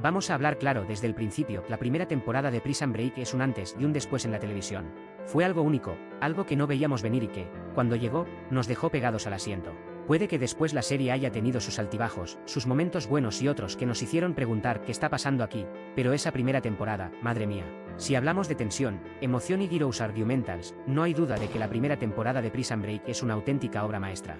Vamos a hablar claro desde el principio. La primera temporada de Prison Break es un antes y un después en la televisión. Fue algo único, algo que no veíamos venir y que, cuando llegó, nos dejó pegados al asiento. Puede que después la serie haya tenido sus altibajos, sus momentos buenos y otros que nos hicieron preguntar qué está pasando aquí, pero esa primera temporada, madre mía. Si hablamos de tensión, emoción y giros argumentals, no hay duda de que la primera temporada de Prison Break es una auténtica obra maestra.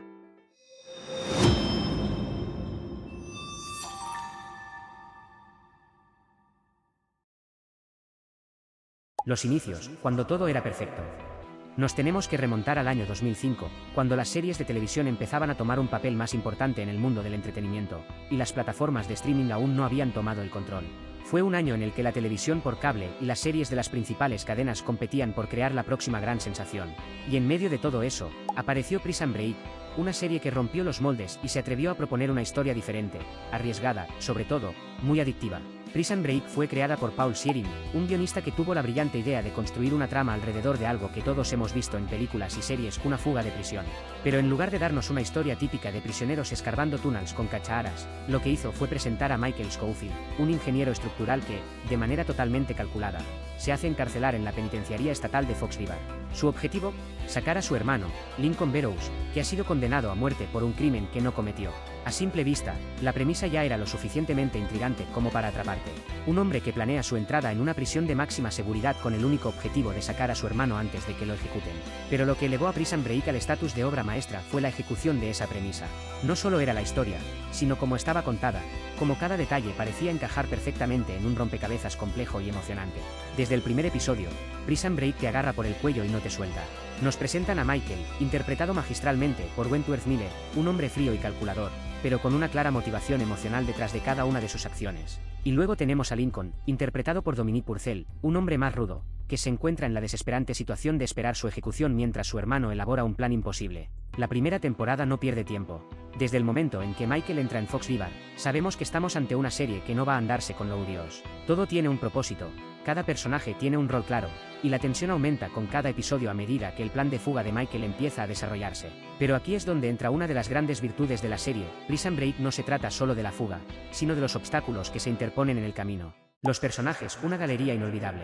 Los inicios, cuando todo era perfecto. Nos tenemos que remontar al año 2005, cuando las series de televisión empezaban a tomar un papel más importante en el mundo del entretenimiento, y las plataformas de streaming aún no habían tomado el control. Fue un año en el que la televisión por cable y las series de las principales cadenas competían por crear la próxima gran sensación. Y en medio de todo eso, apareció Prison Break, una serie que rompió los moldes y se atrevió a proponer una historia diferente, arriesgada, sobre todo, muy adictiva. Prison Break fue creada por Paul Shearing, un guionista que tuvo la brillante idea de construir una trama alrededor de algo que todos hemos visto en películas y series, una fuga de prisión. Pero en lugar de darnos una historia típica de prisioneros escarbando túneles con cacharas, lo que hizo fue presentar a Michael Scofield, un ingeniero estructural que, de manera totalmente calculada, se hace encarcelar en la penitenciaría estatal de Fox River. Su objetivo, sacar a su hermano, Lincoln Burrows, que ha sido condenado a muerte por un crimen que no cometió. A simple vista, la premisa ya era lo suficientemente intrigante como para atraparte. Un hombre que planea su entrada en una prisión de máxima seguridad con el único objetivo de sacar a su hermano antes de que lo ejecuten. Pero lo que elevó a Prison Break al estatus de obra maestra fue la ejecución de esa premisa. No solo era la historia, sino cómo estaba contada, como cada detalle parecía encajar perfectamente en un rompecabezas complejo y emocionante. Desde el primer episodio, Prison Break te agarra por el cuello y no te suelta. Nos presentan a Michael, interpretado magistralmente por Wentworth Miller, un hombre frío y calculador, pero con una clara motivación emocional detrás de cada una de sus acciones. Y luego tenemos a Lincoln, interpretado por Dominic Purcell, un hombre más rudo, que se encuentra en la desesperante situación de esperar su ejecución mientras su hermano elabora un plan imposible. La primera temporada no pierde tiempo. Desde el momento en que Michael entra en Fox River, sabemos que estamos ante una serie que no va a andarse con laureos. Todo tiene un propósito, cada personaje tiene un rol claro, y la tensión aumenta con cada episodio a medida que el plan de fuga de Michael empieza a desarrollarse. Pero aquí es donde entra una de las grandes virtudes de la serie. Prison Break no se trata solo de la fuga, sino de los obstáculos que se interponen en el camino. Los personajes, una galería inolvidable.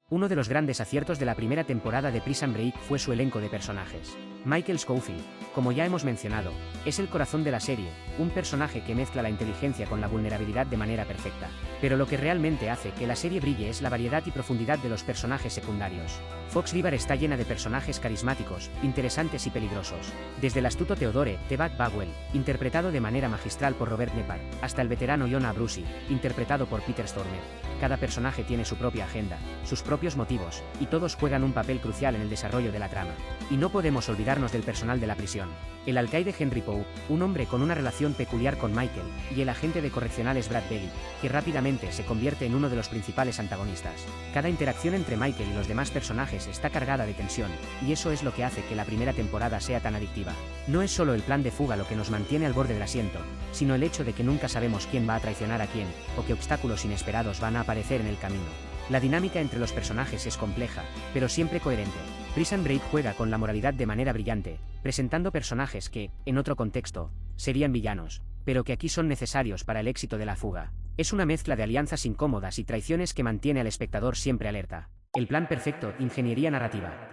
Uno de los grandes aciertos de la primera temporada de Prison Break fue su elenco de personajes. Michael Scofield, como ya hemos mencionado, es el corazón de la serie, un personaje que mezcla la inteligencia con la vulnerabilidad de manera perfecta. Pero lo que realmente hace que la serie brille es la variedad y profundidad de los personajes secundarios. Fox River está llena de personajes carismáticos, interesantes y peligrosos. Desde el astuto Theodore T. Bagwell, interpretado de manera magistral por Robert Nepar, hasta el veterano Jonah Brucey, interpretado por Peter Stormer. Cada personaje tiene su propia agenda, sus propios motivos, y todos juegan un papel crucial en el desarrollo de la trama. Y no podemos olvidarnos del personal de la prisión. El alcaide Henry Poe, un hombre con una relación peculiar con Michael, y el agente de correccionales Brad Belly, que rápidamente se convierte en uno de los principales antagonistas. Cada interacción entre Michael y los demás personajes está cargada de tensión, y eso es lo que hace que la primera temporada sea tan adictiva. No es solo el plan de fuga lo que nos mantiene al borde del asiento, sino el hecho de que nunca sabemos quién va a traicionar a quién, o qué obstáculos inesperados van a aparecer en el camino. La dinámica entre los personajes es compleja, pero siempre coherente. Prison Break juega con la moralidad de manera brillante, presentando personajes que, en otro contexto, serían villanos, pero que aquí son necesarios para el éxito de la fuga. Es una mezcla de alianzas incómodas y traiciones que mantiene al espectador siempre alerta. El plan perfecto, ingeniería narrativa.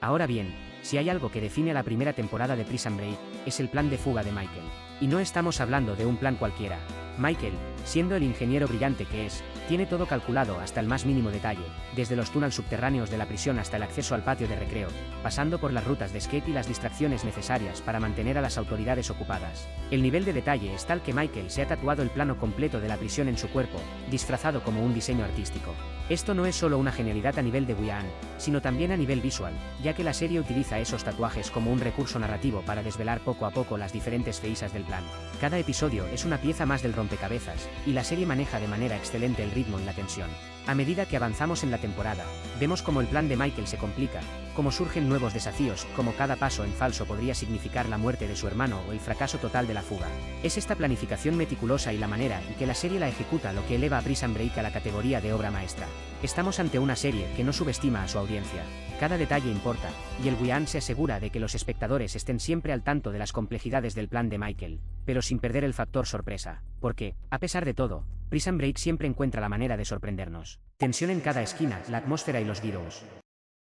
Ahora bien, si hay algo que define a la primera temporada de Prison Break, es el plan de fuga de Michael. Y no estamos hablando de un plan cualquiera. Michael, siendo el ingeniero brillante que es, tiene todo calculado hasta el más mínimo detalle, desde los túneles subterráneos de la prisión hasta el acceso al patio de recreo, pasando por las rutas de escape y las distracciones necesarias para mantener a las autoridades ocupadas. El nivel de detalle es tal que Michael se ha tatuado el plano completo de la prisión en su cuerpo, disfrazado como un diseño artístico. Esto no es solo una genialidad a nivel de guión, sino también a nivel visual, ya que la serie utiliza esos tatuajes como un recurso narrativo para desvelar poco a poco las diferentes facetas del plan. Cada episodio es una pieza más del rompecabezas, y la serie maneja de manera excelente el ritmo y la tensión. A medida que avanzamos en la temporada, vemos cómo el plan de Michael se complica, cómo surgen nuevos desafíos, cómo cada paso en falso podría significar la muerte de su hermano o el fracaso total de la fuga. Es esta planificación meticulosa y la manera en que la serie la ejecuta lo que eleva a Prison Break a la categoría de obra maestra. Estamos ante una serie que no subestima a su audiencia. Cada detalle importa, y el guión se asegura de que los espectadores estén siempre al tanto de las complejidades del plan de Michael. pero sin perder el factor sorpresa, porque, a pesar de todo, Prison Break siempre encuentra la manera de sorprendernos. Tensión en cada esquina, la atmósfera y los giros.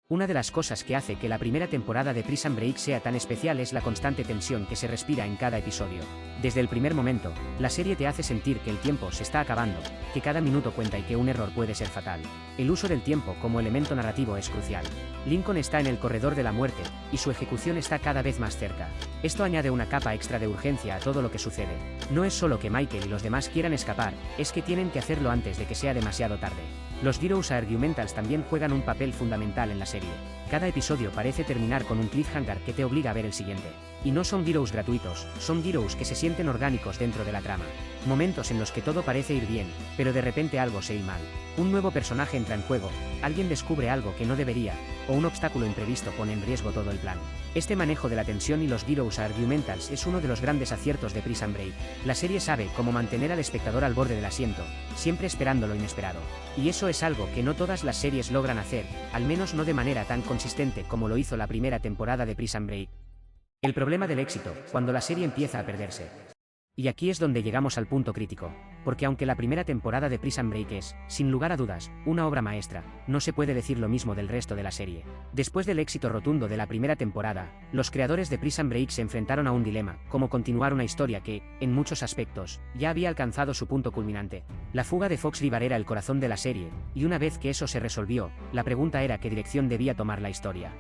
Una de las cosas que hace que la primera temporada de Prison Break sea tan especial es la constante tensión que se respira en cada episodio. Desde el primer momento, la serie te hace sentir que el tiempo se está acabando, que cada minuto cuenta y que un error puede ser fatal. El uso del tiempo como elemento narrativo es crucial. Lincoln está en el corredor de la muerte, y su ejecución está cada vez más cerca. Esto añade una capa extra de urgencia a todo lo que sucede. No es solo que Michael y los demás quieran escapar, es que tienen que hacerlo antes de que sea demasiado tarde. Los Heroes Argumentals también juegan un papel fundamental en la serie. Cada episodio parece terminar con un cliffhanger que te obliga a ver el siguiente. Y no son Heroes gratuitos, son Heroes que se sienten orgánicos dentro de la trama. Momentos en los que todo parece ir bien, pero de repente algo se ir mal. Un nuevo personaje entra en juego, alguien descubre algo que no debería, o un obstáculo imprevisto pone en riesgo todo el plan. Este manejo de la tensión y los Heroes Argumentals es uno de los grandes aciertos de Prison Break. La serie sabe cómo mantener al espectador al borde del asiento, siempre esperando lo inesperado. Y eso es algo que no todas las series logran hacer, al menos no de manera tan consistente como lo hizo la primera temporada de Prison Break. El problema del éxito, cuando la serie empieza a perderse. Y aquí es donde llegamos al punto crítico, porque aunque la primera temporada de Prison Break es, sin lugar a dudas, una obra maestra, no se puede decir lo mismo del resto de la serie. Después del éxito rotundo de la primera temporada, los creadores de Prison Break se enfrentaron a un dilema, cómo continuar una historia que, en muchos aspectos, ya había alcanzado su punto culminante. La fuga de Fox River era el corazón de la serie, y una vez que eso se resolvió, la pregunta era qué dirección debía tomar la historia.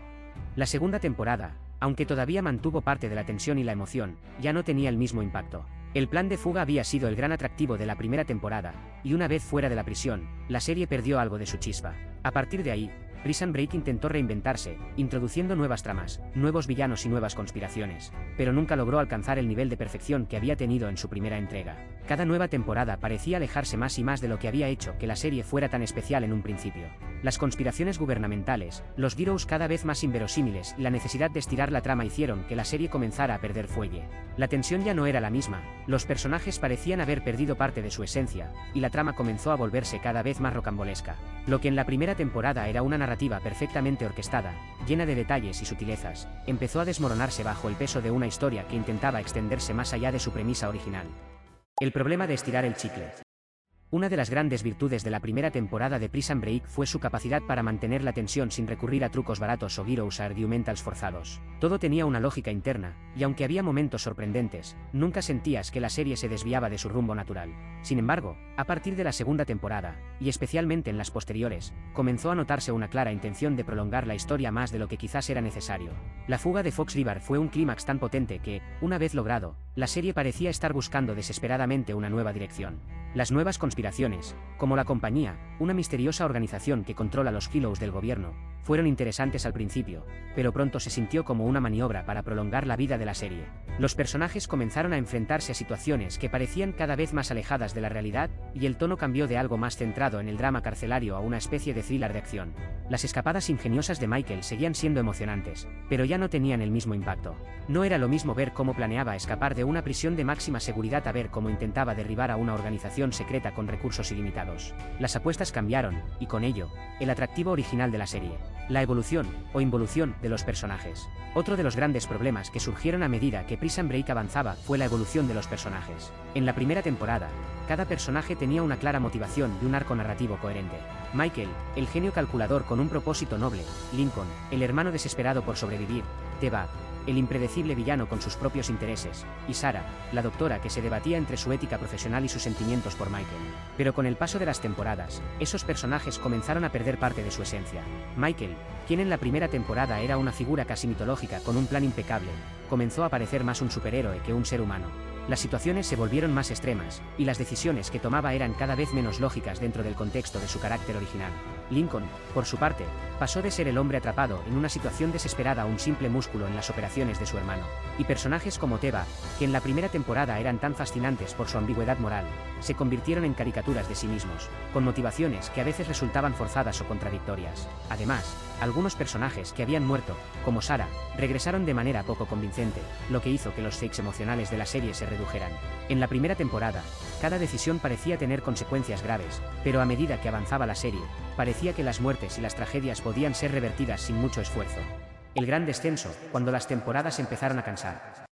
La segunda temporada, aunque todavía mantuvo parte de la tensión y la emoción, ya no tenía el mismo impacto. El plan de fuga había sido el gran atractivo de la primera temporada, y una vez fuera de la prisión, la serie perdió algo de su chispa. A partir de ahí, Prison Break intentó reinventarse, introduciendo nuevas tramas, nuevos villanos y nuevas conspiraciones, pero nunca logró alcanzar el nivel de perfección que había tenido en su primera entrega. Cada nueva temporada parecía alejarse más y más de lo que había hecho que la serie fuera tan especial en un principio. Las conspiraciones gubernamentales, los Heroes cada vez más inverosímiles y la necesidad de estirar la trama hicieron que la serie comenzara a perder fuelle. La tensión ya no era la misma, los personajes parecían haber perdido parte de su esencia, y la trama comenzó a volverse cada vez más rocambolesca. Lo que en la primera temporada era una narrativa perfectamente orquestada, llena de detalles y sutilezas, empezó a desmoronarse bajo el peso de una historia que intentaba extenderse más allá de su premisa original. El problema de estirar el chicle. Una de las grandes virtudes de la primera temporada de Prison Break fue su capacidad para mantener la tensión sin recurrir a trucos baratos o Heroes Argumentals forzados. Todo tenía una lógica interna, y aunque había momentos sorprendentes, nunca sentías que la serie se desviaba de su rumbo natural. Sin embargo, a partir de la segunda temporada, y especialmente en las posteriores, comenzó a notarse una clara intención de prolongar la historia más de lo que quizás era necesario. La fuga de Fox River fue un clímax tan potente que, una vez logrado, la serie parecía estar buscando desesperadamente una nueva dirección. Las nuevas conspiraciones, como la Compañía, una misteriosa organización que controla los hilos del gobierno, fueron interesantes al principio, pero pronto se sintió como una maniobra para prolongar la vida de la serie. Los personajes comenzaron a enfrentarse a situaciones que parecían cada vez más alejadas de la realidad, y el tono cambió de algo más centrado en el drama carcelario a una especie de thriller de acción. Las escapadas ingeniosas de Michael seguían siendo emocionantes, pero ya no tenían el mismo impacto. No era lo mismo ver cómo planeaba escapar de una prisión de máxima seguridad a ver cómo intentaba derribar a una organización secreta con recursos ilimitados. Las apuestas cambiaron, y con ello, el atractivo original de la serie. La evolución, o involución, de los personajes. Otro de los grandes problemas que surgieron a medida que Prison Break avanzaba fue la evolución de los personajes. En la primera temporada, cada personaje tenía una clara motivación y un arco narrativo coherente. Michael, el genio calculador con un propósito noble; Lincoln, el hermano desesperado por sobrevivir; Teba, el impredecible villano con sus propios intereses; y Sarah, la doctora que se debatía entre su ética profesional y sus sentimientos por Michael. Pero con el paso de las temporadas, esos personajes comenzaron a perder parte de su esencia. Michael, quien en la primera temporada era una figura casi mitológica con un plan impecable, comenzó a parecer más un superhéroe que un ser humano. Las situaciones se volvieron más extremas, y las decisiones que tomaba eran cada vez menos lógicas dentro del contexto de su carácter original. Lincoln, por su parte, pasó de ser el hombre atrapado en una situación desesperada a un simple músculo en las operaciones de su hermano. Y personajes como Teba, que en la primera temporada eran tan fascinantes por su ambigüedad moral, se convirtieron en caricaturas de sí mismos, con motivaciones que a veces resultaban forzadas o contradictorias. Además, algunos personajes que habían muerto, como Sarah, regresaron de manera poco convincente, lo que hizo que los stakes emocionales de la serie se redujeran. En la primera temporada, cada decisión parecía tener consecuencias graves, pero a medida que avanzaba la serie, parecía que las muertes y las tragedias podían ser revertidas sin mucho esfuerzo. El gran descenso, cuando las temporadas empezaron a cansar.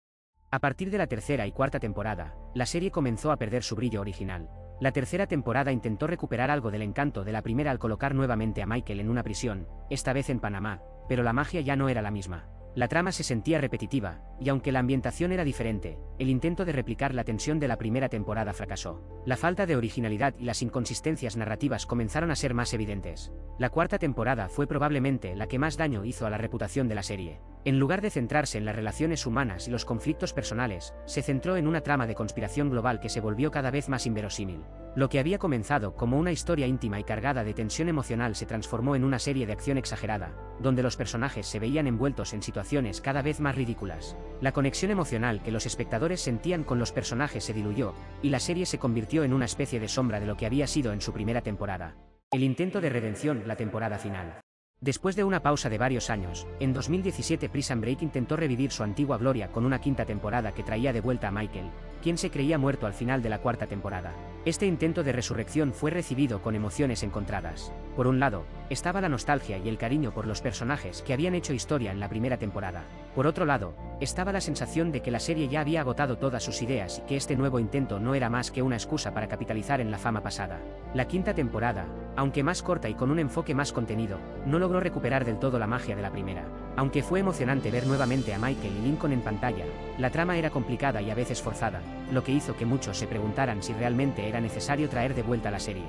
A partir de la tercera y cuarta temporada, la serie comenzó a perder su brillo original. La tercera temporada intentó recuperar algo del encanto de la primera al colocar nuevamente a Michael en una prisión, esta vez en Panamá, pero la magia ya no era la misma. La trama se sentía repetitiva, y aunque la ambientación era diferente, el intento de replicar la tensión de la primera temporada fracasó. La falta de originalidad y las inconsistencias narrativas comenzaron a ser más evidentes. La cuarta temporada fue probablemente la que más daño hizo a la reputación de la serie. En lugar de centrarse en las relaciones humanas y los conflictos personales, se centró en una trama de conspiración global que se volvió cada vez más inverosímil. Lo que había comenzado como una historia íntima y cargada de tensión emocional se transformó en una serie de acción exagerada, donde los personajes se veían envueltos en situaciones cada vez más ridículas. La conexión emocional que los espectadores sentían con los personajes se diluyó, y la serie se convirtió en una especie de sombra de lo que había sido en su primera temporada. El intento de redención, la temporada final. Después de una pausa de varios años, en 2017 Prison Break intentó revivir su antigua gloria con una quinta temporada que traía de vuelta a Michael, quien se creía muerto al final de la cuarta temporada. Este intento de resurrección fue recibido con emociones encontradas. Por un lado, estaba la nostalgia y el cariño por los personajes que habían hecho historia en la primera temporada. Por otro lado, estaba la sensación de que la serie ya había agotado todas sus ideas y que este nuevo intento no era más que una excusa para capitalizar en la fama pasada. La quinta temporada, aunque más corta y con un enfoque más contenido, no logró recuperar del todo la magia de la primera. Aunque fue emocionante ver nuevamente a Michael y Lincoln en pantalla, la trama era complicada y a veces forzada, lo que hizo que muchos se preguntaran si realmente era necesario traer de vuelta la serie.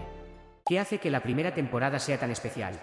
¿Qué hace que la primera temporada sea tan especial?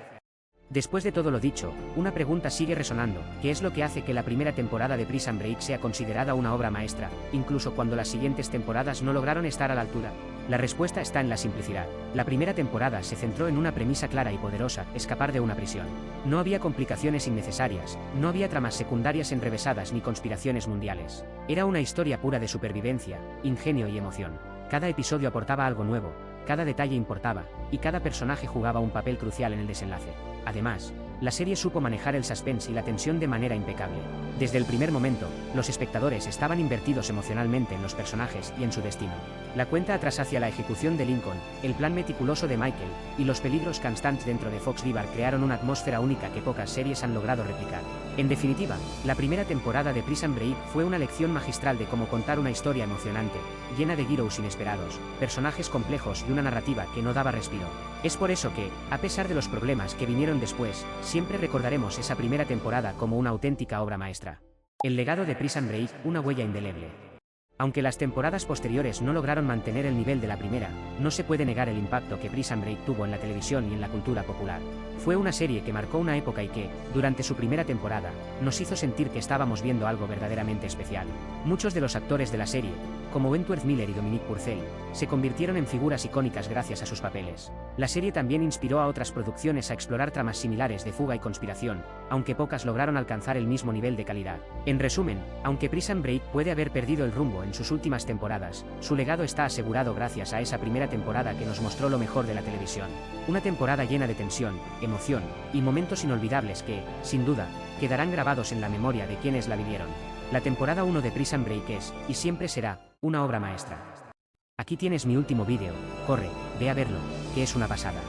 Después de todo lo dicho, una pregunta sigue resonando: ¿qué es lo que hace que la primera temporada de Prison Break sea considerada una obra maestra, incluso cuando las siguientes temporadas no lograron estar a la altura? La respuesta está en la simplicidad. La primera temporada se centró en una premisa clara y poderosa: escapar de una prisión. No había complicaciones innecesarias, no había tramas secundarias enrevesadas ni conspiraciones mundiales. Era una historia pura de supervivencia, ingenio y emoción. Cada episodio aportaba algo nuevo, cada detalle importaba, y cada personaje jugaba un papel crucial en el desenlace. Además, la serie supo manejar el suspense y la tensión de manera impecable. Desde el primer momento, los espectadores estaban invertidos emocionalmente en los personajes y en su destino. La cuenta atrás hacia la ejecución de Lincoln, el plan meticuloso de Michael, y los peligros constantes dentro de Fox River crearon una atmósfera única que pocas series han logrado replicar. En definitiva, la primera temporada de Prison Break fue una lección magistral de cómo contar una historia emocionante, llena de giros inesperados, personajes complejos y una narrativa que no daba respiro. Es por eso que, a pesar de los problemas que vinieron después, siempre recordaremos esa primera temporada como una auténtica obra maestra. El legado de Prison Break, una huella indeleble. Aunque las temporadas posteriores no lograron mantener el nivel de la primera, no se puede negar el impacto que Prison Break tuvo en la televisión y en la cultura popular. Fue una serie que marcó una época y que, durante su primera temporada, nos hizo sentir que estábamos viendo algo verdaderamente especial. Muchos de los actores de la serie, como Wentworth Miller y Dominic Purcell, se convirtieron en figuras icónicas gracias a sus papeles. La serie también inspiró a otras producciones a explorar tramas similares de fuga y conspiración, aunque pocas lograron alcanzar el mismo nivel de calidad. En resumen, aunque Prison Break puede haber perdido el rumbo en sus últimas temporadas, su legado está asegurado gracias a esa primera temporada que nos mostró lo mejor de la televisión. Una temporada llena de tensión, emoción y momentos inolvidables que, sin duda, quedarán grabados en la memoria de quienes la vivieron. La temporada 1 de Prison Break es, y siempre será, una obra maestra. Aquí tienes mi último vídeo, corre, ve a verlo, que es una pasada.